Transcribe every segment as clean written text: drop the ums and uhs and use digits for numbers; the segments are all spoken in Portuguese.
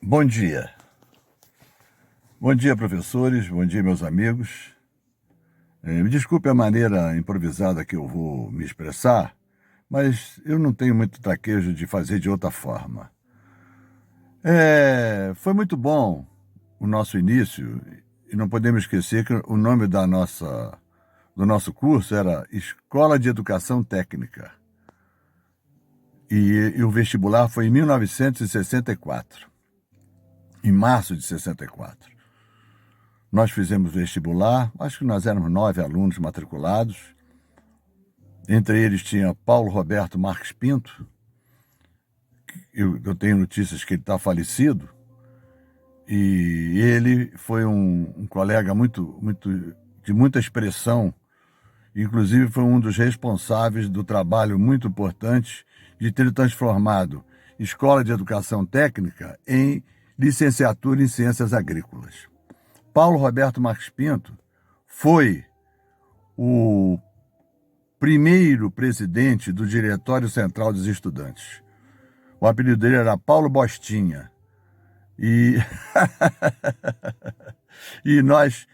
Bom dia. Bom dia, professores. Bom dia, meus amigos. Me desculpe a maneira improvisada que eu vou me expressar, mas eu não tenho muito traquejo de fazer de outra forma. Foi muito bom o nosso início e não podemos esquecer que o nome do nosso curso era Escola de Educação Técnica. E o vestibular foi em 1964, em março de 64. Nós fizemos vestibular, acho que nós éramos 9 alunos matriculados. Entre eles tinha Paulo Roberto Marques Pinto. Eu tenho notícias que ele está falecido. E ele foi um colega de muita expressão. Inclusive foi um dos responsáveis do trabalho muito importante de ter transformado Escola de Educação Técnica em licenciatura em Ciências Agrícolas. Paulo Roberto Marques Pinto foi o primeiro presidente do Diretório Central dos Estudantes. O apelido dele era Paulo Bostinha. E, e nós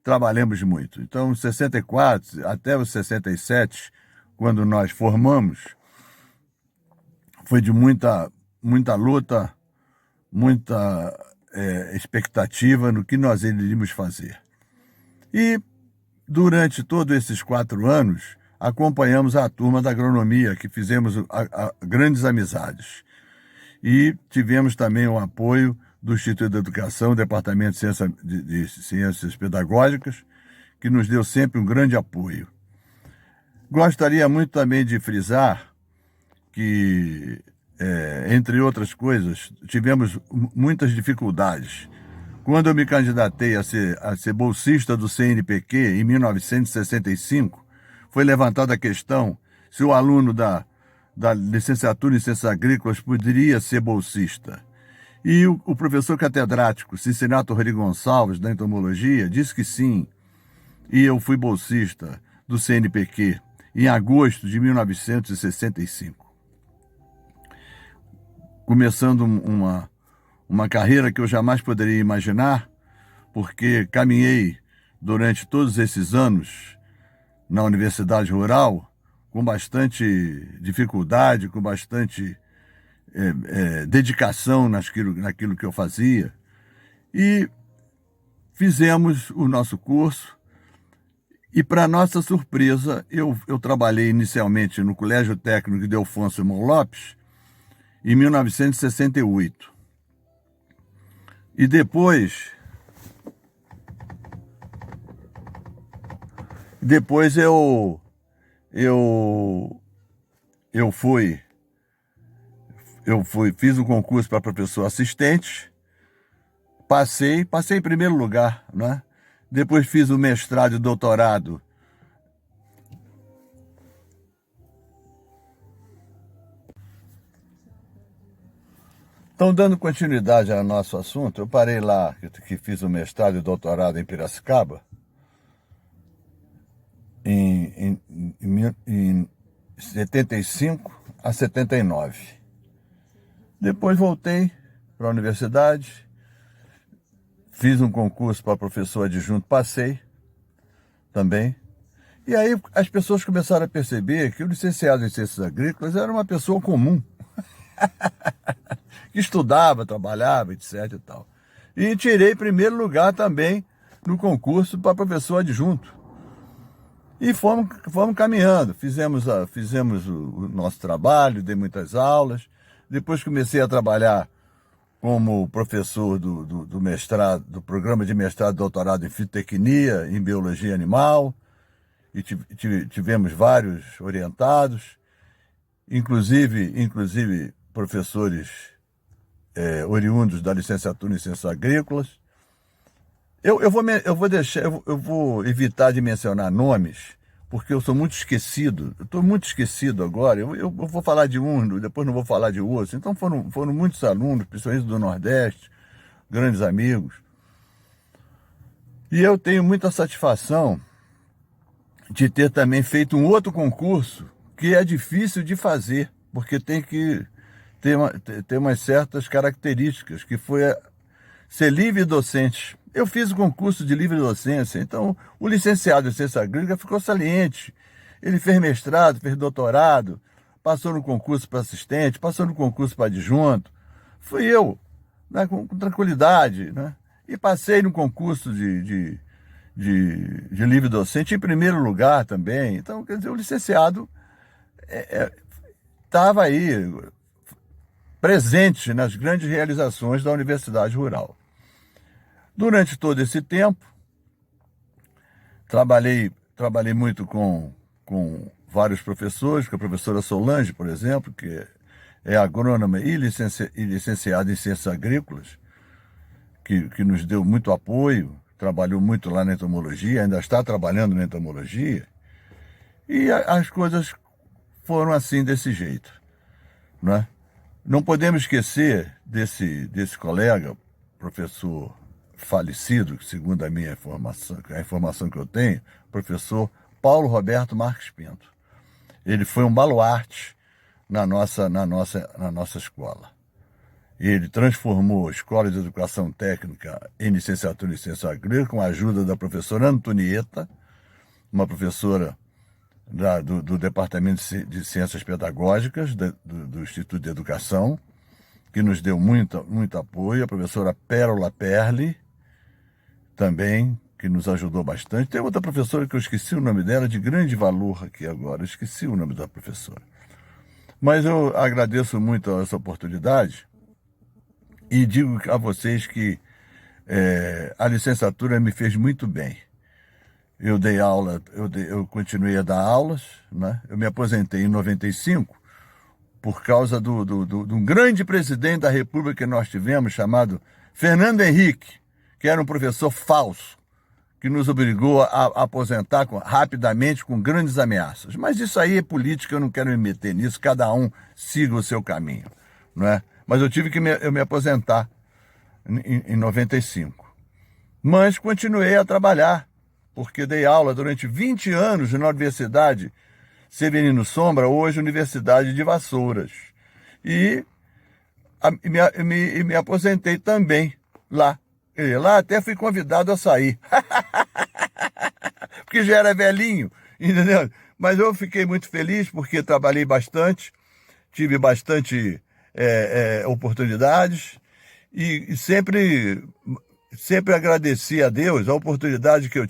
trabalhamos muito. Então, em 64 até os 67, quando nós formamos, foi de muita luta, muita expectativa no que nós iríamos fazer. E, durante todos esses 4 anos, acompanhamos a turma da agronomia, que fizemos grandes amizades. E tivemos também o apoio do Instituto de Educação, Departamento de Ciências Pedagógicas, que nos deu sempre um grande apoio. Gostaria muito também de frisar que, entre outras coisas, tivemos muitas dificuldades. Quando eu me candidatei a ser bolsista do CNPq, em 1965, foi levantada a questão se o aluno da licenciatura em Ciências Agrícolas poderia ser bolsista. E o professor catedrático Cincinato Rodrigues Gonçalves, da entomologia, disse que sim. E eu fui bolsista do CNPq em agosto de 1965. Começando uma carreira que eu jamais poderia imaginar, porque caminhei durante todos esses anos na Universidade Rural com bastante dificuldade, com bastante dedicação naquilo que eu fazia. E fizemos o nosso curso e, para nossa surpresa, eu trabalhei inicialmente no Colégio Técnico Ildefonso Simão Lopes em 1968. E depois fiz o concurso para professor assistente, passei em primeiro lugar, né? Depois fiz o mestrado e doutorado Então, dando continuidade ao nosso assunto, eu parei lá, que fiz o mestrado e doutorado em Piracicaba, em 75 a 79. Depois voltei para a universidade, fiz um concurso para professor adjunto, passei também. E aí as pessoas começaram a perceber que o licenciado em Ciências Agrícolas era uma pessoa comum, que estudava, trabalhava, etc. e tal. E tirei primeiro lugar também no concurso para professor adjunto. E fomos caminhando, fizemos o nosso trabalho, dei muitas aulas. Depois comecei a trabalhar como professor do mestrado, do programa de mestrado e doutorado em fitotecnia, em biologia animal. E tivemos vários orientados, inclusive professores oriundos da licenciatura em Ciências Agrícolas. Eu vou evitar de mencionar nomes, porque eu sou muito esquecido. Eu estou muito esquecido agora. Eu vou falar de um, depois não vou falar de outros. Então foram muitos alunos, principalmente do Nordeste, grandes amigos. E eu tenho muita satisfação de ter também feito um outro concurso que é difícil de fazer, porque tem que tem umas certas características, que foi ser livre docente. Eu fiz o concurso de livre docência, então o licenciado em ciência agrícola ficou saliente. Ele fez mestrado, fez doutorado, passou no concurso para assistente, passou no concurso para adjunto. Fui eu, né, com tranquilidade, né? E passei no concurso de livre docente em primeiro lugar também. Então, quer dizer, o licenciado estava aí presente nas grandes realizações da Universidade Rural. Durante todo esse tempo, trabalhei muito com vários professores, com a professora Solange, por exemplo, que é agrônoma e licenciada em ciências agrícolas, que nos deu muito apoio, trabalhou muito lá na entomologia, ainda está trabalhando na entomologia, e as coisas foram assim, desse jeito, né? Não podemos esquecer desse colega, professor falecido, segundo a minha informação, a informação que eu tenho, professor Paulo Roberto Marques Pinto. Ele foi um baluarte na nossa escola. Ele transformou a Escola de Educação Técnica em licenciatura em Ciência Agrícola com a ajuda da professora Antonieta, uma professora do Departamento de Ciências Pedagógicas do Instituto de Educação, que nos deu muito apoio, a professora Pérola Perli, também, que nos ajudou bastante. Tem outra professora que eu esqueci o nome dela, de grande valor aqui agora, eu esqueci o nome da professora. Mas eu agradeço muito essa oportunidade e digo a vocês que a licenciatura me fez muito bem. Eu dei aula, eu continuei a dar aulas, né? Eu me aposentei em 95 por causa de um grande presidente da República que nós tivemos, chamado Fernando Henrique, que era um professor falso, que nos obrigou a aposentar rapidamente com grandes ameaças. Mas isso aí é política, eu não quero me meter nisso, cada um siga o seu caminho, não é? Mas eu tive que me aposentar em 95. Mas continuei a trabalhar, porque dei aula durante 20 anos na Universidade Severino Sombra, hoje Universidade de Vassouras. E me aposentei também lá. E lá até fui convidado a sair, porque já era velhinho, entendeu? Mas eu fiquei muito feliz porque trabalhei bastante, tive bastante oportunidades e sempre agradeci a Deus a oportunidade que eu